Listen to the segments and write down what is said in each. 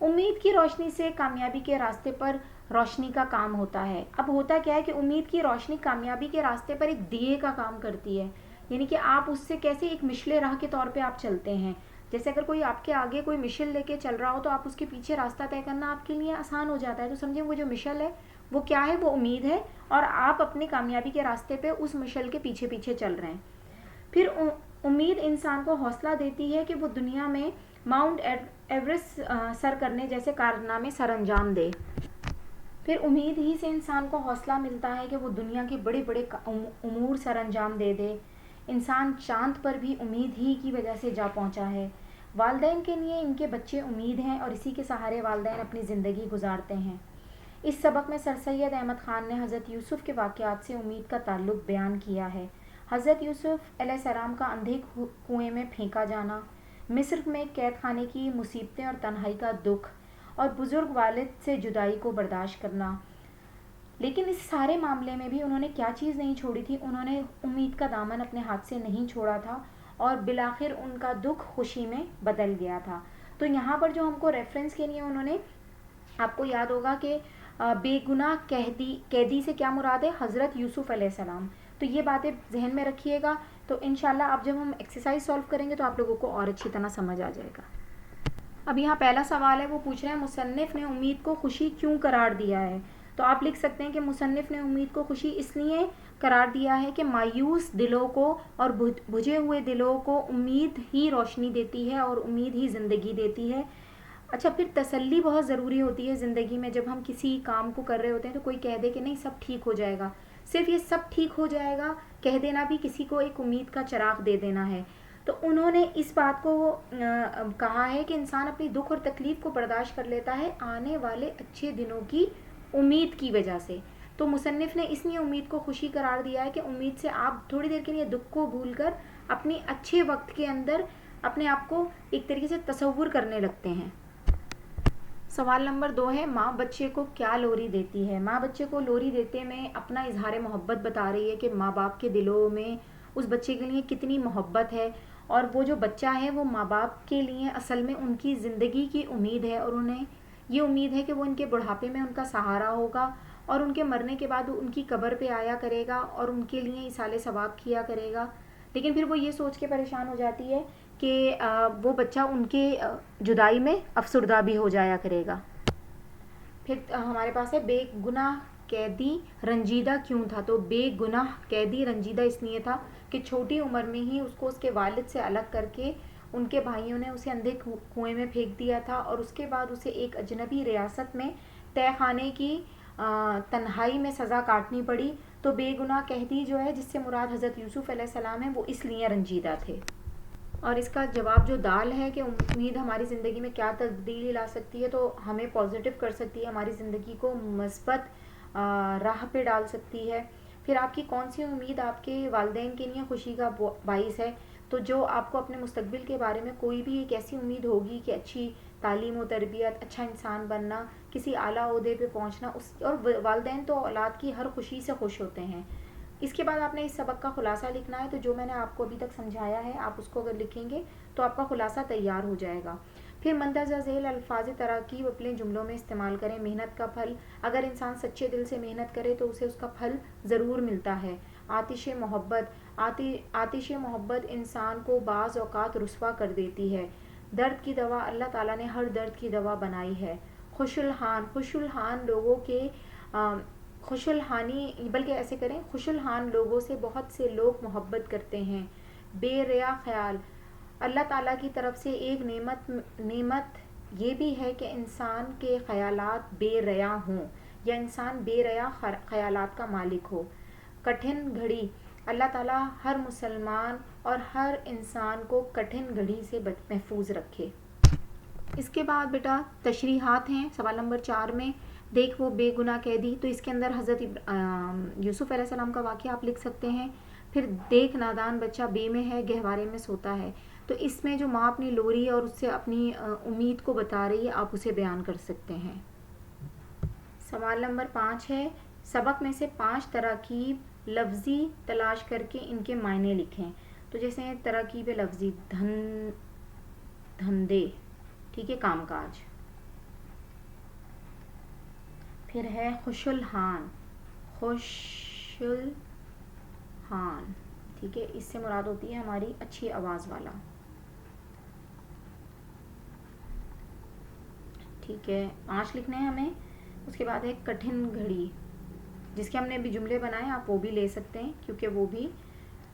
امید کی روشنی سے کامیابی کے راستے پر روشنی کا کام ہوتا ہے. اب ہوتا کیا ہے کہ امید کی روشنی کامیابی کے راستے پر ایک دیے کا کام کرتی ہے. یعنی کہ آپ اس سے کیسے ایک مشل راہ کے طور پہ آپ چلتے ہیں. جیسے اگر کوئی آپ کے آگے کوئی مشل لے کے چل رہا ہو تو آپ اس کے پیچھے راستہ طے کرنا آپ کے لیے آسان ہو جاتا ہے. تو سمجھیں وہ جو مشل ہے وہ کیا ہے, وہ امید ہے, اور آپ اپنی کامیابی کے راستے پہ اس مشل کے پیچھے پیچھے چل رہے ہیں. پھر امید انسان کو حوصلہ دیتی ہے کہ وہ دنیا میں ماؤنٹ ایوریسٹ سر کرنے جیسے کارنامے سر انجام دے. پھر امید ہی سے انسان کو حوصلہ ملتا ہے کہ وہ دنیا کے بڑے بڑے امور سر انجام دے دے. انسان چاند پر بھی امید ہی کی وجہ سے جا پہنچا ہے. والدین کے لیے ان کے بچے امید ہیں اور اسی کے سہارے والدین اپنی زندگی گزارتے ہیں. اس سبق میں سر سید احمد خان نے حضرت یوسف کے واقعات سے امید کا تعلق بیان کیا ہے. حضرت یوسف علیہ السلام کا اندھے کنویں میں پھینکا جانا, مصر میں قید خانے کی مصیبتیں اور تنہائی کا دکھ, اور بزرگ والد سے جدائی کو برداشت کرنا. لیکن اس سارے معاملے میں بھی انہوں نے کیا چیز نہیں چھوڑی تھی, انہوں نے امید کا دامن اپنے ہاتھ سے نہیں چھوڑا تھا, اور بالآخر ان کا دکھ خوشی میں بدل گیا تھا. تو یہاں پر جو ہم کو ریفرنس کے لیے انہوں نے, آپ کو یاد ہوگا کہ بے گناہ قیدی سے کیا مراد ہے, حضرت یوسف علیہ السلام. تو یہ باتیں ذہن میں رکھیے گا. تو انشاءاللہ اب جب ہم ایکسرسائز سولو کریں گے تو آپ لوگوں کو اور اچھی طرح سمجھ آ جائے گا. اب یہاں پہلا سوال ہے, وہ پوچھ رہے ہیں مصنف نے امید کو خوشی کیوں قرار دیا ہے. تو آپ لکھ سکتے ہیں کہ مصنف نے امید کو خوشی اس لیے قرار دیا ہے کہ مایوس دلوں کو اور بجھے ہوئے دلوں کو امید ہی روشنی دیتی ہے اور امید ہی زندگی دیتی ہے. اچھا, پھر تسلی بہت ضروری ہوتی ہے زندگی میں. جب ہم کسی کام کو کر رہے ہوتے ہیں تو کوئی کہہ دے کہ نہیں سب ٹھیک ہو جائے گا, صرف یہ سب ٹھیک ہو جائے گا کہہ دینا بھی کسی کو ایک امید کا چراغ دے دینا ہے. تو انہوں نے اس بات کو کہا ہے کہ انسان اپنی دکھ اور تکلیف کو برداشت کر لیتا ہے آنے والے اچھے دنوں کی امید کی وجہ سے. تو مصنف نے اس لیے امید کو خوشی قرار دیا ہے کہ امید سے آپ تھوڑی دیر کے لیے دکھ کو بھول کر اپنی اچھے وقت کے اندر اپنے آپ کو ایک طریقے سے تصور کرنے لگتے ہیں. سوال نمبر 2 ہے, ماں بچے کو کیا لوری دیتی ہے. ماں بچے کو لوری دیتے میں اپنا اظہار محبت بتا رہی ہے کہ ماں باپ کے دلوں میں اس بچے کے لیے کتنی محبت ہے, اور وہ جو بچہ ہے وہ ماں باپ کے لیے اصل میں ان کی زندگی کی امید ہے, اور انہیں یہ امید ہے کہ وہ ان کے بڑھاپے میں ان کا سہارا ہوگا, اور ان کے مرنے کے بعد ان کی قبر پہ آیا کرے گا اور ان کے لیے ایصال ثواب کیا کرے گا. لیکن پھر وہ یہ سوچ کے پریشان ہو جاتی ہے کہ وہ بچہ ان کے جدائی میں افسردہ بھی ہو جایا کرے گا. پھر ہمارے پاس ہے بے گناہ قیدی رنجیدہ کیوں تھا. تو بے گناہ قیدی رنجیدہ اس لیے تھا کہ چھوٹی عمر میں ہی اس کو اس کے والد سے الگ کر کے ان کے بھائیوں نے اسے اندھے کنویں میں پھینک دیا تھا, اور اس کے بعد اسے ایک اجنبی ریاست میں تہ خانے کی تنہائی میں سزا کاٹنی پڑی. تو بے گناہ قیدی جو ہے, جس سے مراد حضرت یوسف علیہ السلام ہے, وہ اس لیے رنجیدہ تھے. اور اس کا جواب جو دال ہے کہ امید ہماری زندگی میں کیا تبدیلی لا سکتی ہے, تو ہمیں پازیٹیو کر سکتی ہے, ہماری زندگی کو مثبت راہ پہ ڈال سکتی ہے. پھر آپ کی کون سی امید آپ کے والدین کے لیے خوشی کا باعث ہے. تو جو آپ کو اپنے مستقبل کے بارے میں کوئی بھی ایک ایسی امید ہوگی کہ اچھی تعلیم و تربیت, اچھا انسان بننا, کسی اعلیٰ عہدے پہ پہنچنا, اور والدین تو اولاد کی ہر خوشی سے خوش ہوتے ہیں. اس کے بعد آپ نے اس سبق کا خلاصہ لکھنا ہے. تو جو میں نے آپ کو ابھی تک سمجھایا ہے آپ اس کو اگر لکھیں گے تو آپ کا خلاصہ تیار ہو جائے گا. پھر مندرجہ ذیل الفاظ تراکیب اپنے جملوں میں استعمال کریں. محنت کا پھل, اگر انسان سچے دل سے محنت کرے تو اسے اس کا پھل ضرور ملتا ہے. آتش محبت, آتش محبت انسان کو بعض اوقات رسوا کر دیتی ہے. درد کی دوا, اللہ تعالیٰ نے ہر درد کی دوا بنائی ہے. خوش الحان لوگوں کے خوش الحانی, بلکہ ایسے کریں, خوش الحان لوگوں سے بہت سے لوگ محبت کرتے ہیں. بے ریا خیال, اللہ تعالیٰ کی طرف سے ایک نعمت یہ بھی ہے کہ انسان کے خیالات بے ریا ہوں, یا انسان بے ریا خیالات کا مالک ہو. کٹھن گھڑی, اللہ تعالیٰ ہر مسلمان اور ہر انسان کو کٹھن گھڑی سے محفوظ رکھے. اس کے بعد بیٹا تشریحات ہیں سوال نمبر 4 میں. دیکھ وہ بے گناہ قیدی, تو اس کے اندر حضرت یوسف علیہ السلام کا واقعہ آپ لکھ سکتے ہیں. پھر دیکھ نادان بچہ بے میں ہے, گہوارے میں سوتا ہے. تو اس میں جو ماں اپنی لوری اور اس سے اپنی امید کو بتا رہی ہے, آپ اسے بیان کر سکتے ہیں. سوال نمبر 5 ہے, سبق میں سے 5 تراکیب لفظی تلاش کر کے ان کے معنی لکھیں. تو جیسے تراکیب لفظی, دھندے, ٹھیک ہے, کام کاج. پھر ہے خوش الحان، خوش الحان، ٹھیک ہے، اس سے مراد ہوتی ہے ہماری اچھی آواز والا. ٹھیک ہے، 5 لکھنے ہیں ہمیں. اس کے بعد ہے کٹھن گھڑی، جس کے ہم نے ابھی جملے بنائے، آپ وہ بھی لے سکتے ہیں کیونکہ وہ بھی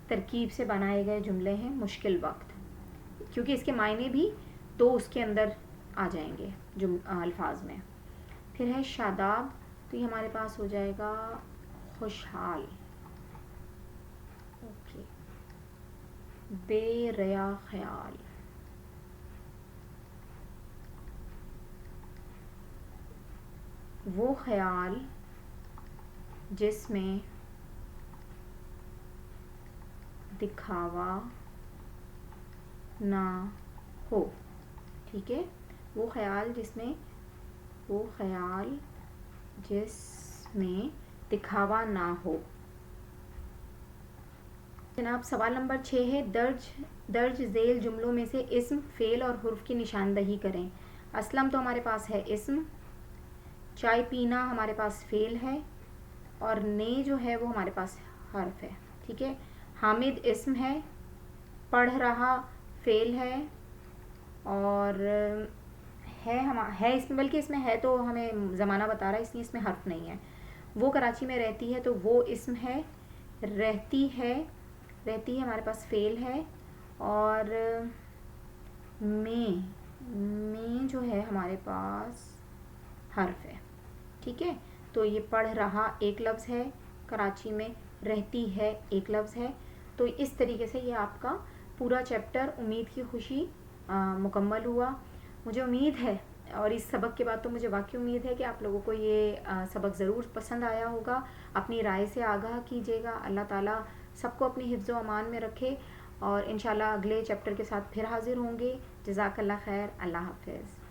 ترکیب سے بنائے گئے جملے ہیں. مشکل وقت، کیونکہ اس کے معنی بھی 2 اس کے اندر آ جائیں گے الفاظ میں. پھر ہے شاداب، تو یہ ہمارے پاس ہو جائے گا خوشحال. اوکے. بے ریا خیال، وہ خیال جس میں دکھاوا نہ ہو. ٹھیک ہے، وہ خیال جس میں دکھاوا نہ ہو. جناب سوال نمبر 6 ہے درج ذیل جملوں میں سے اسم، فعل اور حرف کی نشاندہی کریں. اسلم تو ہمارے پاس ہے اسم، چائے پینا ہمارے پاس فعل ہے، اور نے جو ہے وہ ہمارے پاس حرف ہے. ٹھیک ہے، حامد اسم ہے، پڑھ رہا فعل ہے، اور ہے اس میں، بلکہ اس میں ہے تو ہمیں زمانہ بتا رہا ہے، اس لیے اس میں حرف نہیں ہے. وہ کراچی میں رہتی ہے، تو وہ اسم ہے. رہتی ہے ہمارے پاس فعل ہے، اور میں جو ہے ہمارے پاس حرف ہے. ٹھیک ہے، تو یہ پڑھ رہا ایک لفظ ہے کراچی میں، رہتی ہے ایک لفظ ہے. تو اس طریقے سے یہ آپ کا پورا چیپٹر امید کی خوشی مکمل ہوا. مجھے امید ہے، اور اس سبق کے بعد تو مجھے واقعی امید ہے کہ آپ لوگوں کو یہ سبق ضرور پسند آیا ہوگا. اپنی رائے سے آگاہ کیجیے گا. اللہ تعالیٰ سب کو اپنی حفظ و امان میں رکھے، اور انشاءاللہ اگلے چیپٹر کے ساتھ پھر حاضر ہوں گے. جزاک اللہ خیر. اللہ حافظ.